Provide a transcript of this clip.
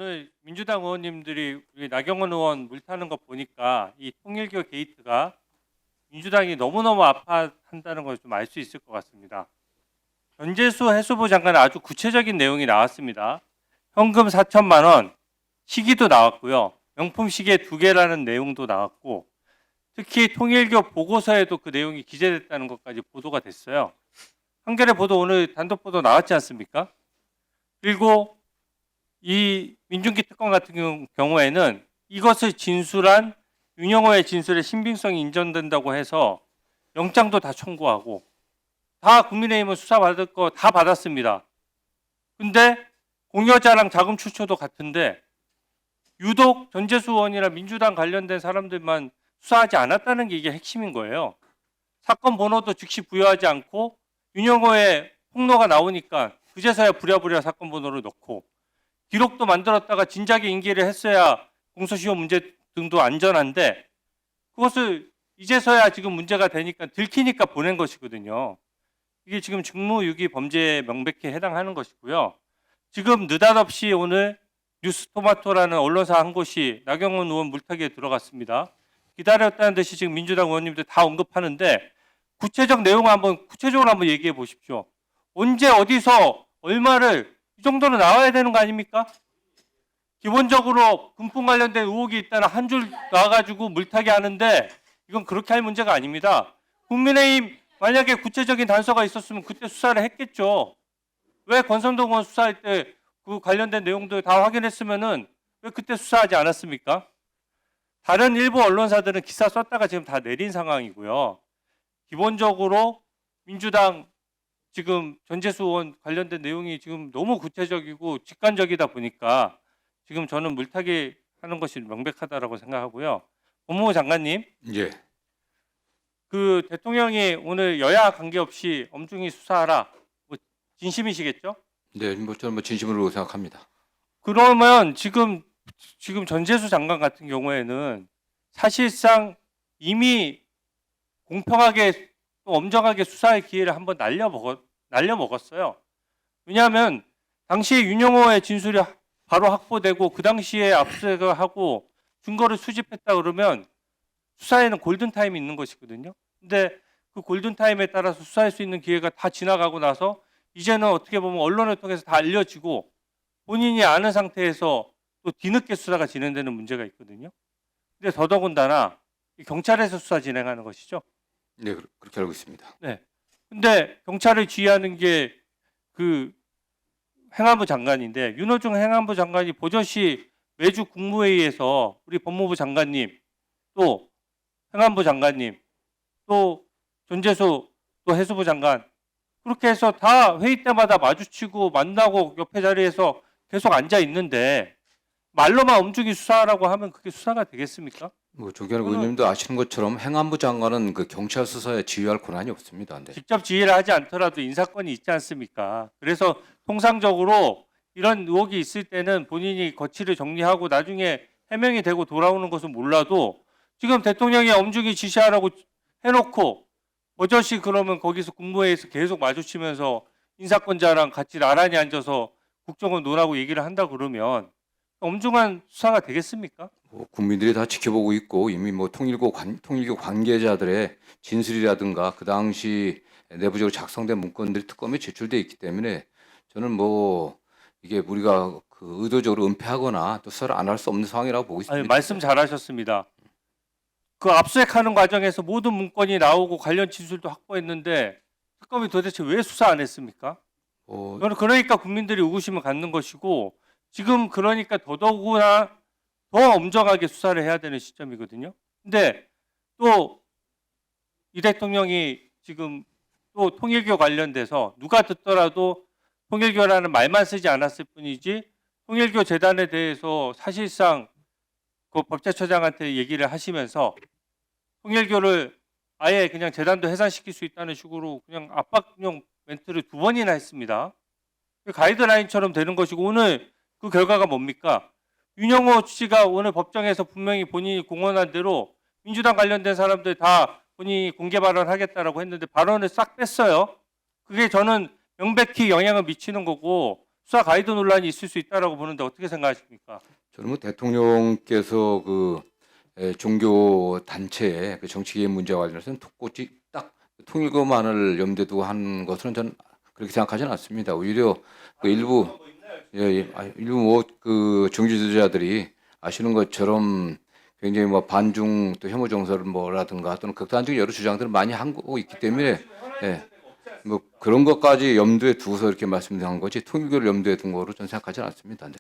오늘 민주당 의원님들이 우리 나경원 의원 물타는 거 보니까 이 통일교 게이트가 민주당이 너무너무 아파한다는 걸 좀 알 수 있을 것 같습니다. 전재수 해수부 장관의 아주 구체적인 내용이 나왔습니다. 현금 4천만 원, 시기도 나왔고요. 명품 시계 2개라는 내용도 나왔고, 특히 통일교 보고서에도 그 내용이 기재됐다는 것까지 보도가 됐어요. 한겨레 보도 오늘 단독 보도 나왔지 않습니까? 그리고 이 민중기 특검 같은 경우에는 이것을 진술한 윤영호의 진술의 신빙성이 인정된다고 해서 영장도 다 청구하고 다 국민의힘은 수사받을 거 다 받았습니다. 근데 공여자랑 자금 출처도 같은데 유독 전재수 의원이나 민주당 관련된 사람들만 수사하지 않았다는 게 이게 핵심인 거예요. 사건 번호도 즉시 부여하지 않고 윤영호의 폭로가 나오니까 그제서야 부랴부랴 사건 번호를 넣고 기록도 만들었다가 진작에 인계를 했어야 공소시효 문제 등도 안전한데 그것을 이제서야 지금 문제가 되니까 들키니까 보낸 것이거든요. 이게 지금 직무유기 범죄에 명백히 해당하는 것이고요. 지금 느닷없이 오늘 뉴스토마토라는 언론사 한 곳이 나경원 의원 물타기에 들어갔습니다. 기다렸다는 듯이 지금 민주당 의원님들 다 언급하는데 구체적 내용을 구체적으로 한번 얘기해 보십시오. 언제 어디서 얼마를 이 정도는 나와야 되는 거 아닙니까? 기본적으로 금품 관련된 의혹이 있다는 한 줄 나와가지고 물타기 하는데 이건 그렇게 할 문제가 아닙니다. 국민의힘 만약에 구체적인 단서가 있었으면 그때 수사를 했겠죠. 왜 권성동 의원 수사할 때 그 관련된 내용들 다 확인했으면은 왜 그때 수사하지 않았습니까? 다른 일부 언론사들은 기사 썼다가 지금 다 내린 상황이고요. 기본적으로 민주당 지금 전재수 의원 관련된 내용이 지금 너무 구체적이고 직관적이다 보니까 지금 저는 물타기 하는 것이 명백하다라고 생각하고요. 법무부 장관님, 예, 그 대통령이 오늘 여야 관계없이 엄중히 수사하라. 뭐 진심이시겠죠? 네, 저는 진심으로 생각합니다. 그러면 지금 전재수 장관 같은 경우에는 사실상 이미 공평하게 또 엄정하게 수사의 기회를 한번 날려먹었어요. 왜냐하면 당시에 윤영호의 진술이 바로 확보되고 그 당시에 압수수색을 하고 증거를 수집했다 그러면 수사에는 골든타임이 있는 것이거든요. 근데 그 골든타임에 따라서 수사할 수 있는 기회가 다 지나가고 나서 이제는 어떻게 보면 언론을 통해서 다 알려지고 본인이 아는 상태에서 또 뒤늦게 수사가 진행되는 문제가 있거든요. 근데 더더군다나 경찰에서 수사 진행하는 것이죠. 네, 그렇게 알고 있습니다. 네. 근데 경찰을 지휘하는 게 그 행안부 장관인데 윤호중 행안부 장관이 버젓이 매주 국무회의에서 우리 법무부 장관님 또 행안부 장관님 또 전재수 또 해수부 장관 그렇게 해서 다 회의 때마다 마주치고 만나고 옆에 자리에서 계속 앉아 있는데 말로만 엄중히 수사하라고 하면 그게 수사가 되겠습니까? 존경하는 의원님도 아시는 것처럼 행안부 장관은 그 경찰 수사에 지휘할 권한이 없습니다. 네. 직접 지휘를 하지 않더라도 인사권이 있지 않습니까? 그래서 통상적으로 이런 의혹이 있을 때는 본인이 거취를 정리하고 나중에 해명이 되고 돌아오는 것은 몰라도 지금 대통령이 엄중히 지시하라고 해놓고 버젓이 그러면 거기서 국무회의에서 계속 마주치면서 인사권자랑 같이 나란히 앉아서 국정원 논하고 얘기를 한다 그러면 엄중한 수사가 되겠습니까? 국민들이 다 지켜보고 있고 이미 통일교 관계자들의 진술이라든가 그 당시 내부적으로 작성된 문건들이 특검에 제출돼 있기 때문에 저는 이게 우리가 그 의도적으로 은폐하거나 또 수사를 안 할 수 없는 상황이라고 보고 있습니다. 아니, 말씀 잘하셨습니다. 그 압수수색하는 과정에서 모든 문건이 나오고 관련 진술도 확보했는데 특검이 도대체 왜 수사 안 했습니까? 저는 그러니까 국민들이 의구심을 갖는 것이고 지금 그러니까 더더구나 더 엄정하게 수사를 해야 되는 시점이거든요. 근데 또 이 대통령이 지금 또 통일교 관련돼서 누가 듣더라도 통일교라는 말만 쓰지 않았을 뿐이지 통일교 재단에 대해서 사실상 그 법제처장한테 얘기를 하시면서 통일교를 아예 그냥 재단도 해산시킬 수 있다는 식으로 그냥 압박용 멘트를 2번이나 했습니다. 가이드라인처럼 되는 것이고 오늘 그 결과가 뭡니까? 윤영호 씨가 오늘 법정에서 분명히 본인이 공언한 대로 민주당 관련된 사람들 다 본인이 공개 발언하겠다라고 했는데 발언을 싹 뺐어요. 그게 저는 명백히 영향을 미치는 거고 수사 가이드 논란이 있을 수 있다라고 보는데 어떻게 생각하십니까? 저는 뭐 대통령께서 그 종교 단체의 그 정치개혁 문제와 관련해서는 톡꼬지 딱 통일교만을 염두에 두고 한 것은 저는 그렇게 생각하지는 않습니다. 오히려 그 일부 일부 뭐 그 종교 지도자들이 아시는 것처럼 굉장히 뭐 반중 또 혐오 정서를 뭐라든가 또는 극단적인 여러 주장들을 많이 하고 있기 때문에 뭐 그런 것까지 염두에 두고서 이렇게 말씀드린 거지 통일교를 염두에 둔 거로 저는 생각하지는 않습니다. 네.